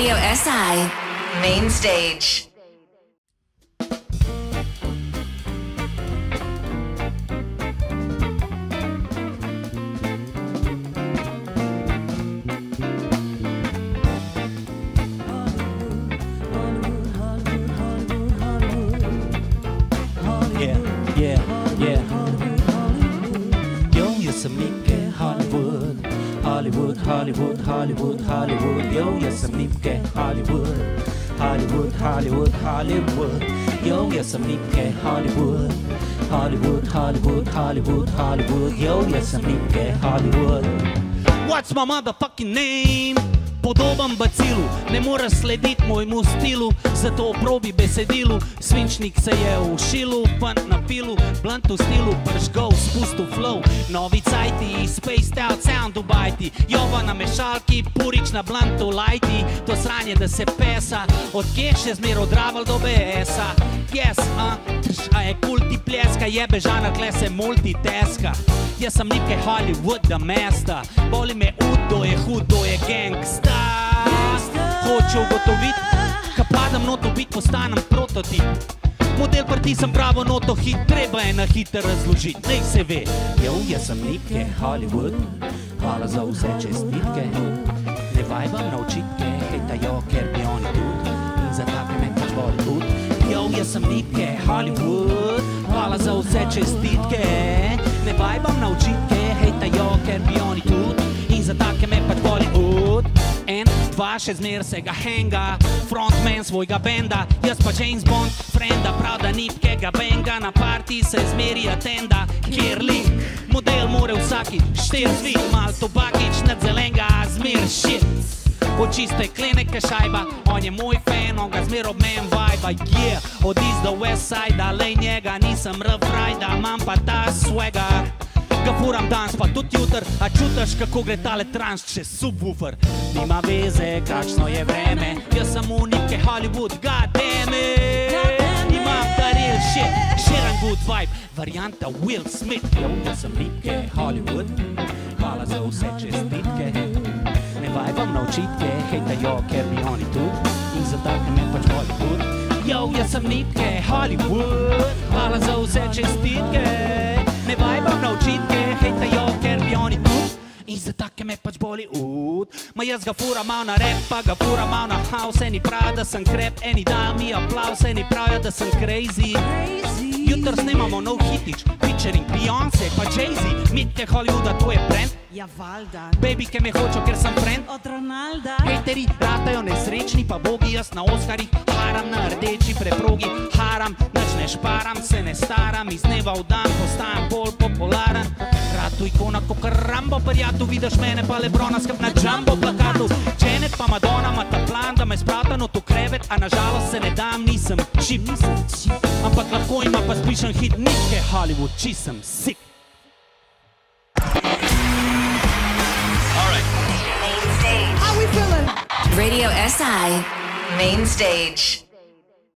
Radio SI Main Stage. Hollywood, Hollywood, Hollywood, yo, yes, I'm Nipke, Hollywood, Hollywood, Hollywood, Hollywood, yo, yes, I'm Nipke, Hollywood, Hollywood, Hollywood, Hollywood, Hollywood, yo, yes, I'm Nipke, Hollywood. What's my motherfucking name? Podobam bacilu, ne moraš slediti mojemu stilu, zato probi besedilu. Svinčnik se je v šilu, fant na pilu, blunt v stilu, pržgov, spustil flow. Novi cajti, spaced out sound v bajti, jova na mešalki, purič na bluntu lajti. To sranje, da se pesa, od kje še zmer odraval do BS-a. Yes, a je kulti pleska, jebe žanar, kle se multitaska. Jaz sem Nipke Hollywood, da mesta, boli me udo je hud, to je gangsta. Hoče ugotoviti, ka padam noto bit, postanem prototip. Model parti sem pravo noto hit, treba je na hiter razložiti, nej se ve. Jo, jaz sem Nipke Hollywood, hvala za vse čestitke. Ne vajbam na očitke, hejtajo, ker bi oni tudi, in za take me pač boli tudi. Jo, jaz sem Nipke Hollywood, hvala za vse čestitke. Ne vajbam na očitke, hejtajo, ker bi oni tudi, in za take me pač boli tudi. En, dva, še zmer se ga henga, frontman svojega benda, jaz pa James Bond, frenda, prav da Nipkega benga, na party se zmeri atenda, kjer link, model more vsaki, štir zvik, mal tobakič nad zelenga, zmer shit. Oči steklene ka šajba, on je moj fan, on ga zmer ob men vajba, yeah, od iz do west side, alej njega nisem rough rider, imam pa ta swagger. Ga furam danes pa tudi jutr, a čutaš kako gre tale trans čez subwoofer. Nima veze, kakšno je vreme, jaz sem v Nipke Hollywood, goddammit. Imam ta real shit, share and good vibe, varianta Will Smith. Jo, jaz sem Nipke Hollywood, hvala za vse čestitke. Ne vajbam na očitke, hejtajo, ker bi oni tudi, in za take me pač boli tudi. Jo, jaz sem Nipke Hollywood, hvala za vse čestitke. Ne vajbam na očitke, hejtajo, ker bi oni tudi, in za take me pač boli ud. Ma jaz ga furam mal na rap, pa ga furam mal na house. Eni pravijo, da sem krep, eni dajo mi aplaus, eni pravijo, da sem crazy. Jutr snemamo nov hitič, featuring Beyoncé pa Jay-Z. Nipke Hollywooda, to je brand. Ja, valda. Baby, ke me hočo, ker sem friend. Od Ronalda. Hejteri ratajo nesrečni, pa bogi jaz na Oskarih. Haram na rdeči preprogi, haram, nič ne šparam, se ne staram. Iz dneva v dan postajam bolj popularen. Ratu ikona kot Rambo, prijatu vidiš mene pa Lebrona skrb na Jumbo plakatu. Janet pa Madonna ima ta plan, da me sprata not v krevet, a nažalost se ne dam, nisem čip. Ampak lahko ima pa spišen hit Nipke Hollywood, či sem sick. Radio SI Main Stage.